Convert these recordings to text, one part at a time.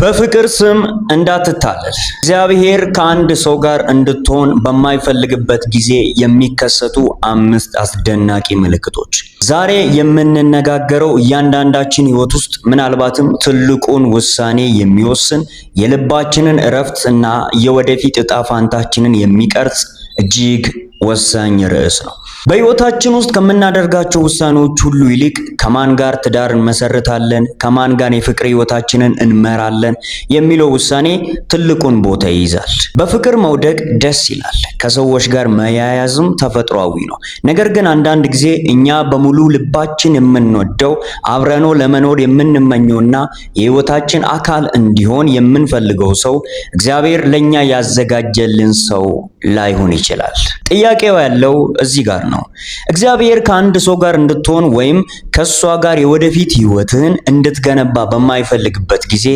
በፍቅር ስም እንዳትታለል። እግዚአብሔር ከአንድ ሰው ጋር እንድትሆን በማይፈልግበት ጊዜ የሚከሰቱ 5 አስደናቂ ምልክቶች። ዛሬ የምንነጋገረው እያንዳንዳችን ሕይወት ውስጥ ምናልባትም ትልቁን ውሳኔ የሚወስን የልባችንን እረፍት እና የወደፊት ዕጣ ፋንታችንን የሚቀርጽ እጅግ ወሳኝ ርዕስ ነው። በሕይወታችን ውስጥ ከምናደርጋቸው ውሳኔዎች ሁሉ ይልቅ ከማን ጋር ትዳር እንመሰርታለን፣ ከማን ጋር የፍቅር ሕይወታችንን እንመራለን የሚለው ውሳኔ ትልቁን ቦታ ይይዛል። በፍቅር መውደቅ ደስ ይላል፣ ከሰዎች ጋር መያያዝም ተፈጥሯዊ ነው። ነገር ግን አንዳንድ ጊዜ እኛ በሙሉ ልባችን የምንወደው አብረኖ ለመኖር የምንመኘውና የሕይወታችን አካል እንዲሆን የምንፈልገው ሰው እግዚአብሔር ለኛ ያዘጋጀልን ሰው ላይሆን ይችላል። ጥያቄው ያለው እዚህ ጋር ነው። እግዚአብሔር ከአንድ ሰው ጋር እንድትሆን ወይም ከሷ ጋር የወደፊት ሕይወትህን እንድትገነባ በማይፈልግበት ጊዜ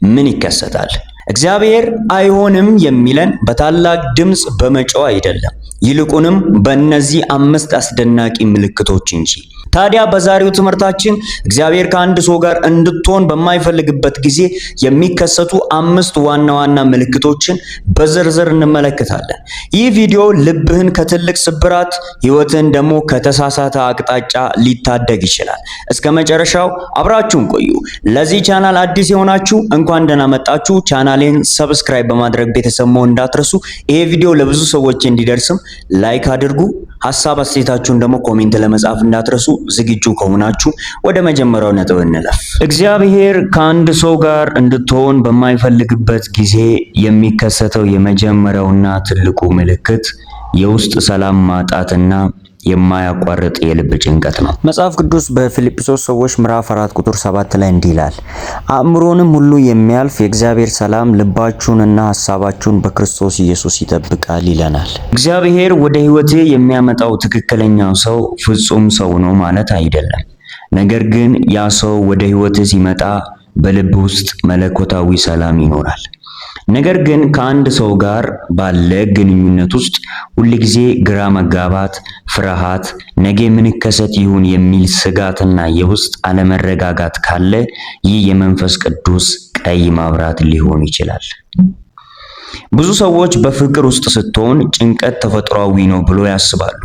ምን ይከሰታል? እግዚአብሔር አይሆንም የሚለን በታላቅ ድምፅ በመጮህ አይደለም፣ ይልቁንም በእነዚህ 5 አስደናቂ ምልክቶች እንጂ። ታዲያ በዛሬው ትምህርታችን እግዚአብሔር ከአንድ ሰው ጋር እንድትሆን በማይፈልግበት ጊዜ የሚከሰቱ 5 ዋና ዋና ምልክቶችን በዝርዝር እንመለከታለን። ይህ ቪዲዮ ልብህን ከትልቅ ስብራት፣ ሕይወትን ደግሞ ከተሳሳተ አቅጣጫ ሊታደግ ይችላል። እስከ መጨረሻው አብራችሁን ቆዩ። ለዚህ ቻናል አዲስ የሆናችሁ እንኳን ደህና መጣችሁ። ቻናሌን ሰብስክራይብ በማድረግ ቤተሰብ መሆን እንዳትረሱ። ይሄ ቪዲዮ ለብዙ ሰዎች እንዲደርስም ላይክ አድርጉ። ሐሳብ አስተያየታችሁን ደግሞ ኮሜንት ለመጻፍ እንዳትረሱ። ዝግጁ ከሆናችሁ ወደ መጀመሪያው ነጥብ እንለፍ። እግዚአብሔር ከአንድ ሰው ጋር እንድትሆን በማይፈልግበት ጊዜ የሚከሰተው የመጀመሪያውና ትልቁ ምልክት የውስጥ ሰላም ማጣትና የማያቋርጥ የልብ ጭንቀት ነው። መጽሐፍ ቅዱስ በፊልጵስዩስ ሰዎች ምዕራፍ 4 ቁጥር 7 ላይ እንዲህ ይላል፣ አእምሮንም ሁሉ የሚያልፍ የእግዚአብሔር ሰላም ልባችሁንና ሐሳባችሁን በክርስቶስ ኢየሱስ ይጠብቃል ይለናል። እግዚአብሔር ወደ ሕይወቴ የሚያመጣው ትክክለኛው ሰው ፍጹም ሰው ነው ማለት አይደለም። ነገር ግን ያ ሰው ወደ ሕይወት ሲመጣ በልብ ውስጥ መለኮታዊ ሰላም ይኖራል። ነገር ግን ከአንድ ሰው ጋር ባለ ግንኙነት ውስጥ ሁልጊዜ ግራ መጋባት፣ ፍርሃት፣ ነገ ምን ይከሰት ይሁን የሚል ስጋትና የውስጥ አለመረጋጋት ካለ ይህ የመንፈስ ቅዱስ ቀይ ማብራት ሊሆን ይችላል። ብዙ ሰዎች በፍቅር ውስጥ ስትሆን ጭንቀት ተፈጥሯዊ ነው ብሎ ያስባሉ።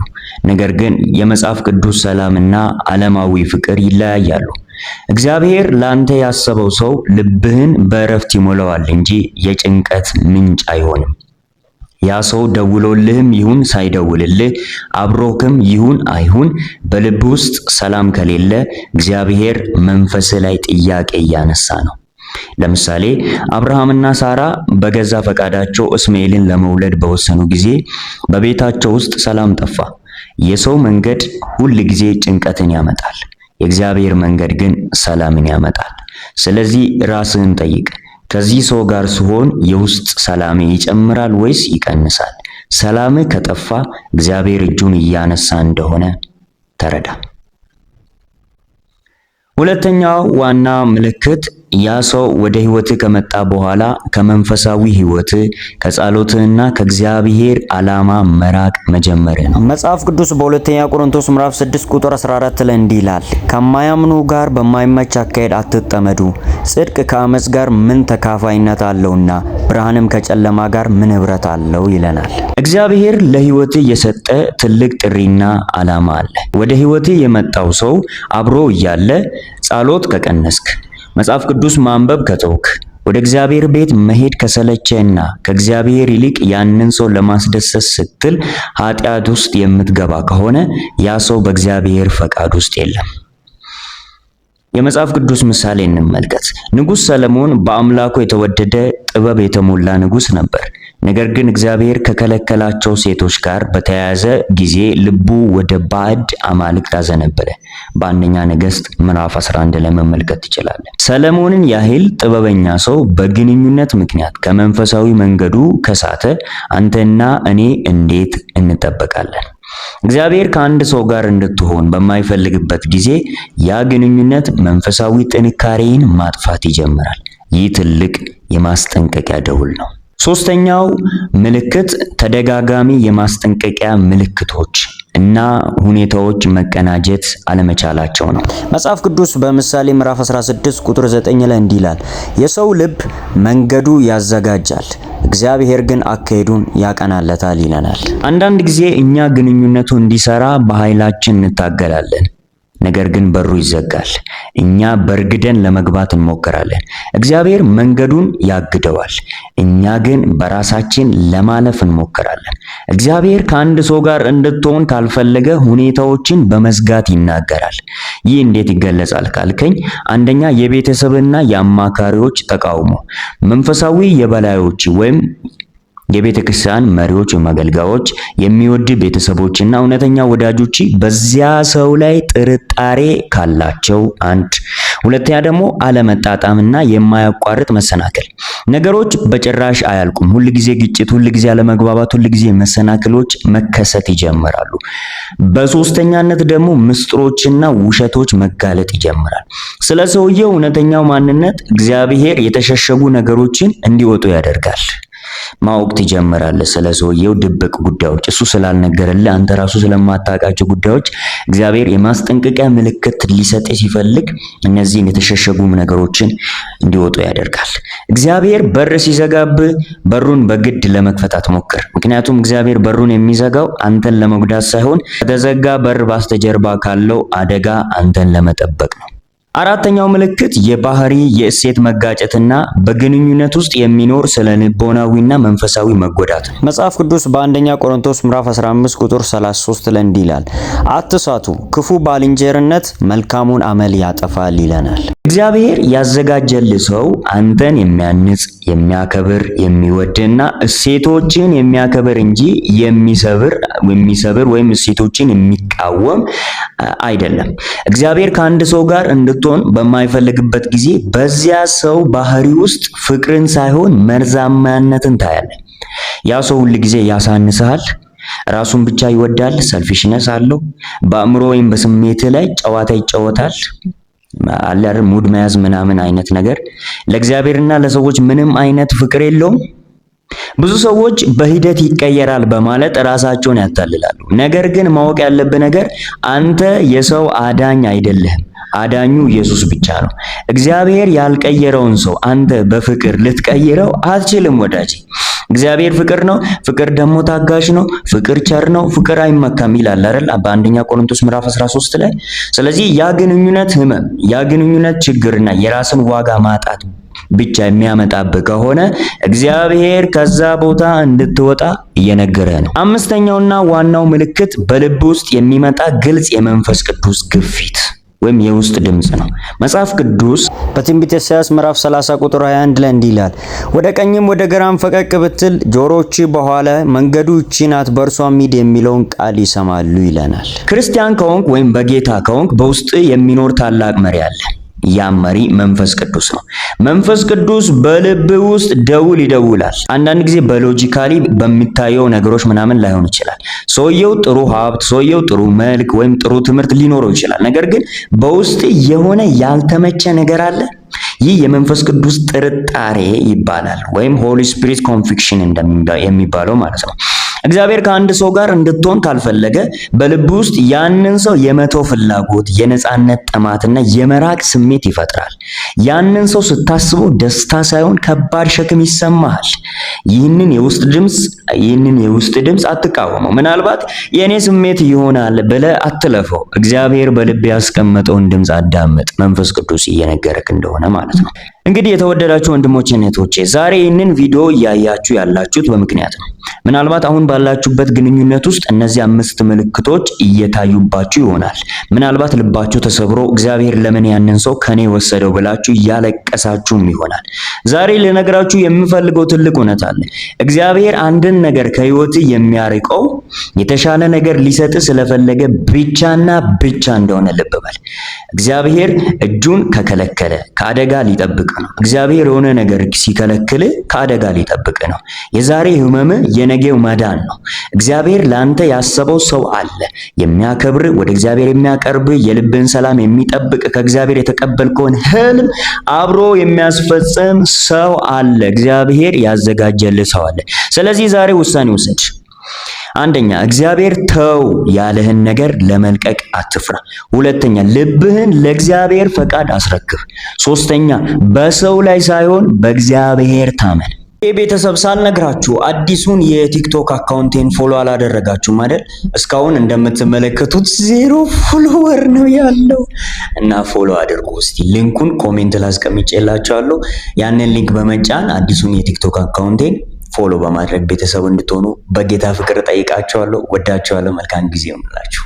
ነገር ግን የመጽሐፍ ቅዱስ ሰላምና ዓለማዊ ፍቅር ይለያያሉ። እግዚአብሔር ላንተ ያሰበው ሰው ልብህን በእረፍት ይሞላዋል እንጂ የጭንቀት ምንጭ አይሆንም። ያ ሰው ደውሎልህም ይሁን ሳይደውልልህ፣ አብሮክም ይሁን አይሁን፣ በልብ ውስጥ ሰላም ከሌለ እግዚአብሔር መንፈስ ላይ ጥያቄ እያነሳ ነው። ለምሳሌ አብርሃምና ሳራ በገዛ ፈቃዳቸው እስማኤልን ለመውለድ በወሰኑ ጊዜ በቤታቸው ውስጥ ሰላም ጠፋ። የሰው መንገድ ሁል ጊዜ ጭንቀትን ያመጣል። የእግዚአብሔር መንገድ ግን ሰላምን ያመጣል። ስለዚህ ራስህን ጠይቅ፣ ከዚህ ሰው ጋር ስሆን የውስጥ ሰላሜ ይጨምራል ወይስ ይቀንሳል? ሰላምህ ከጠፋ እግዚአብሔር እጁን እያነሳ እንደሆነ ተረዳ። ሁለተኛው ዋና ምልክት ያ ሰው ወደ ሕይወትህ ከመጣ በኋላ ከመንፈሳዊ ሕይወትህ ከጸሎትህና ከእግዚአብሔር ዓላማ መራቅ መጀመርህ ነው። መጽሐፍ ቅዱስ በሁለተኛ ቆሮንቶስ ምዕራፍ 6 ቁጥር 14 ላይ እንዲህ ይላል፣ ከማያምኑ ጋር በማይመች አካሄድ አትጠመዱ፣ ጽድቅ ከአመፅ ጋር ምን ተካፋይነት አለውና ብርሃንም ከጨለማ ጋር ምን ኅብረት አለው ይለናል። እግዚአብሔር ለሕይወትህ የሰጠ ትልቅ ጥሪና ዓላማ አለ። ወደ ሕይወትህ የመጣው ሰው አብሮ እያለ ጸሎት ከቀነስክ፣ መጽሐፍ ቅዱስ ማንበብ ከተውክ፣ ወደ እግዚአብሔር ቤት መሄድ ከሰለቸህና ከእግዚአብሔር ይልቅ ያንን ሰው ለማስደሰት ስትል ኃጢአት ውስጥ የምትገባ ከሆነ ያ ሰው በእግዚአብሔር ፈቃድ ውስጥ የለም። የመጽሐፍ ቅዱስ ምሳሌ እንመልከት። ንጉሥ ሰለሞን በአምላኩ የተወደደ ጥበብ የተሞላ ንጉሥ ነበር። ነገር ግን እግዚአብሔር ከከለከላቸው ሴቶች ጋር በተያያዘ ጊዜ ልቡ ወደ ባዕድ አማልክት አዘነበለ። በአንደኛ ነገሥት ምዕራፍ 11 ላይ መመልከት ትችላለህ። ሰለሞንን ያህል ጥበበኛ ሰው በግንኙነት ምክንያት ከመንፈሳዊ መንገዱ ከሳተ አንተና እኔ እንዴት እንጠበቃለን? እግዚአብሔር ከአንድ ሰው ጋር እንድትሆን በማይፈልግበት ጊዜ ያ ግንኙነት መንፈሳዊ ጥንካሬን ማጥፋት ይጀምራል። ይህ ትልቅ የማስጠንቀቂያ ደውል ነው። ሶስተኛው ምልክት ተደጋጋሚ የማስጠንቀቂያ ምልክቶች እና ሁኔታዎች መቀናጀት አለመቻላቸው ነው። መጽሐፍ ቅዱስ በምሳሌ ምዕራፍ 16 ቁጥር 9 ላይ እንዲህ ይላል፣ የሰው ልብ መንገዱ ያዘጋጃል፣ እግዚአብሔር ግን አካሄዱን ያቀናለታል ይለናል። አንዳንድ ጊዜ እኛ ግንኙነቱ እንዲሰራ በኃይላችን እንታገላለን። ነገር ግን በሩ ይዘጋል። እኛ በርግደን ለመግባት እንሞክራለን። እግዚአብሔር መንገዱን ያግደዋል። እኛ ግን በራሳችን ለማለፍ እንሞክራለን። እግዚአብሔር ከአንድ ሰው ጋር እንድትሆን ካልፈለገ ሁኔታዎችን በመዝጋት ይናገራል። ይህ እንዴት ይገለጻል ካልከኝ፣ አንደኛ የቤተሰብና የአማካሪዎች ተቃውሞ፣ መንፈሳዊ የበላዮች ወይም የቤተ ክርስቲያን መሪዎች ወይም አገልጋዮች፣ የሚወድ ቤተሰቦችና እውነተኛ ወዳጆች በዚያ ሰው ላይ ጥርጣሬ ካላቸው፣ አንድ ሁለተኛ ደግሞ አለመጣጣምና የማያቋርጥ መሰናከል። ነገሮች በጭራሽ አያልቁም። ሁል ጊዜ ግጭት፣ ሁል ጊዜ አለመግባባት፣ ሁል ጊዜ መሰናክሎች መከሰት ይጀምራሉ። በሶስተኛነት ደግሞ ምስጢሮችና ውሸቶች መጋለጥ ይጀምራል። ስለ ሰውየው እውነተኛው ማንነት እግዚአብሔር የተሸሸጉ ነገሮችን እንዲወጡ ያደርጋል። ማወቅ ትጀምራለህ። ስለ ሰውየው ድብቅ ጉዳዮች እሱ ስላልነገረልህ አንተ ራሱ ስለማታውቃቸው ጉዳዮች እግዚአብሔር የማስጠንቀቂያ ምልክት ሊሰጥ ሲፈልግ እነዚህን የተሸሸጉ ነገሮችን እንዲወጡ ያደርጋል። እግዚአብሔር በር ሲዘጋብህ በሩን በግድ ለመክፈት አትሞክር። ምክንያቱም እግዚአብሔር በሩን የሚዘጋው አንተን ለመጉዳት ሳይሆን ከተዘጋ በር በስተጀርባ ካለው አደጋ አንተን ለመጠበቅ ነው። አራተኛው ምልክት የባህሪ የእሴት መጋጨትና በግንኙነት ውስጥ የሚኖር ስነ ልቦናዊና መንፈሳዊ መጎዳት ነው። መጽሐፍ ቅዱስ በአንደኛ ቆሮንቶስ ምዕራፍ 15 ቁጥር 33 ላይ እንዲህ ይላል፣ አትሳቱ፣ ክፉ ባልንጀርነት መልካሙን አመል ያጠፋል ይለናል። እግዚአብሔር ያዘጋጀልህ ሰው አንተን የሚያንጽ፣ የሚያከብር፣ የሚወድና እሴቶችን የሚያከብር እንጂ የሚሰብር ወይም እሴቶችን የሚቃወም አይደለም። እግዚአብሔር ከአንድ ሰው ጋር እንድትሆን በማይፈልግበት ጊዜ በዚያ ሰው ባህሪ ውስጥ ፍቅርን ሳይሆን መርዛማነትን ታያለህ። ያ ሰው ሁል ጊዜ ያሳንስሃል፣ ራሱን ብቻ ይወዳል፣ ሰልፊሽነስ አለው፣ በአእምሮ ወይም በስሜት ላይ ጨዋታ ይጫወታል፣ አላር ሙድ መያዝ ምናምን አይነት ነገር፣ ለእግዚአብሔርና ለሰዎች ምንም አይነት ፍቅር የለውም። ብዙ ሰዎች በሂደት ይቀየራል በማለት ራሳቸውን ያታልላሉ። ነገር ግን ማወቅ ያለብህ ነገር አንተ የሰው አዳኝ አይደለህም። አዳኙ ኢየሱስ ብቻ ነው። እግዚአብሔር ያልቀየረውን ሰው አንተ በፍቅር ልትቀይረው አትችልም ወዳጄ። እግዚአብሔር ፍቅር ነው። ፍቅር ደግሞ ታጋሽ ነው። ፍቅር ቸር ነው። ፍቅር አይመካም ይላል አይደል? በአንደኛ ቆሮንቶስ ምዕራፍ 13 ላይ። ስለዚህ ያ ግንኙነት ህመም፣ ያ ግንኙነት ችግርና የራስን ዋጋ ማጣት ብቻ የሚያመጣብህ ከሆነ እግዚአብሔር ከዛ ቦታ እንድትወጣ እየነገረህ ነው። አምስተኛውና ዋናው ምልክት በልብ ውስጥ የሚመጣ ግልጽ የመንፈስ ቅዱስ ግፊት ወይም የውስጥ ድምጽ ነው። መጽሐፍ ቅዱስ በትንቢተ ኢሳይያስ ምዕራፍ 30 ቁጥር 21 ላይ እንዲህ ይላል፣ ወደ ቀኝም ወደ ግራም ፈቀቅ ብትል ጆሮች በኋላ መንገዱ ይህች ናት፣ በእርሷም ሂድ የሚለውን ቃል ይሰማሉ ይለናል። ክርስቲያን ከሆንክ ወይም በጌታ ከሆንክ በውስጥ የሚኖር ታላቅ መሪ አለ። ያም መሪ መንፈስ ቅዱስ ነው። መንፈስ ቅዱስ በልብ ውስጥ ደውል ይደውላል። አንዳንድ ጊዜ በሎጂካሊ በሚታየው ነገሮች ምናምን ላይሆን ይችላል። ሰውየው ጥሩ ሀብት፣ ሰውየው ጥሩ መልክ ወይም ጥሩ ትምህርት ሊኖረው ይችላል። ነገር ግን በውስጥ የሆነ ያልተመቸ ነገር አለ። ይህ የመንፈስ ቅዱስ ጥርጣሬ ይባላል፣ ወይም ሆሊ ስፒሪት ኮንቪክሽን የሚባለው ማለት ነው። እግዚአብሔር ከአንድ ሰው ጋር እንድትሆን ካልፈለገ በልብ ውስጥ ያንን ሰው የመተው ፍላጎት፣ የነጻነት ጥማትና የመራቅ ስሜት ይፈጥራል። ያንን ሰው ስታስበው ደስታ ሳይሆን ከባድ ሸክም ይሰማሃል። ይህንን የውስጥ ድምፅ አትቃወመው። ምናልባት የኔ ስሜት ይሆናል ብለህ አትለፈው። እግዚአብሔር በልብ ያስቀመጠውን ድምፅ አዳምጥ። መንፈስ ቅዱስ እየነገረክ እንደሆነ ማለት ነው። እንግዲህ የተወደዳችሁ ወንድሞቼና እህቶቼ ዛሬ ይህንን ቪዲዮ እያያችሁ ያላችሁት በምክንያት ነው። ምናልባት አሁን ባላችሁበት ግንኙነት ውስጥ እነዚህ 5 ምልክቶች እየታዩባችሁ ይሆናል። ምናልባት ልባችሁ ተሰብሮ እግዚአብሔር ለምን ያንን ሰው ከኔ ወሰደው ብላችሁ እያለቀሳችሁም ይሆናል። ዛሬ ልነግራችሁ የምፈልገው ትልቅ እውነት አለ። እግዚአብሔር አንድን ነገር ከህይወት የሚያርቀው የተሻለ ነገር ሊሰጥ ስለፈለገ ብቻና ብቻ እንደሆነ ልብ በል። እግዚአብሔር እጁን ከከለከለ ከአደጋ ሊጠብቅ ነው። እግዚአብሔር የሆነ ነገር ሲከለክል ከአደጋ ሊጠብቅ ነው። የዛሬ ህመም የነገው መዳን ነው። እግዚአብሔር ላንተ ያሰበው ሰው አለ። የሚያከብር፣ ወደ እግዚአብሔር የሚያቀርብ፣ የልብን ሰላም የሚጠብቅ፣ ከእግዚአብሔር የተቀበልከውን ህልም አብሮ የሚያስፈጽም ሰው አለ። እግዚአብሔር ያዘጋጀልህ ሰው አለ። ስለዚህ ዛሬ ውሳኔ ውሰድ። አንደኛ እግዚአብሔር ተው ያለህን ነገር ለመልቀቅ አትፍራ። ሁለተኛ ልብህን ለእግዚአብሔር ፈቃድ አስረክብ። ሶስተኛ በሰው ላይ ሳይሆን በእግዚአብሔር ታመን። ቤተሰብ ሳልነግራችሁ አዲሱን የቲክቶክ አካውንቴን ፎሎ አላደረጋችሁም አይደል? እስካሁን እንደምትመለከቱት 0 ፎሎወር ነው ያለው እና ፎሎ አድርጉ። እስቲ ሊንኩን ኮሜንት ላይ አስቀምጬላችኋለሁ። ያንን ሊንክ በመጫን አዲሱን የቲክቶክ አካውንቴን ፎሎ በማድረግ ቤተሰብ እንድትሆኑ በጌታ ፍቅር ጠይቃችኋለሁ። ወዳችኋለሁ። መልካም ጊዜ ይሁንላችሁ።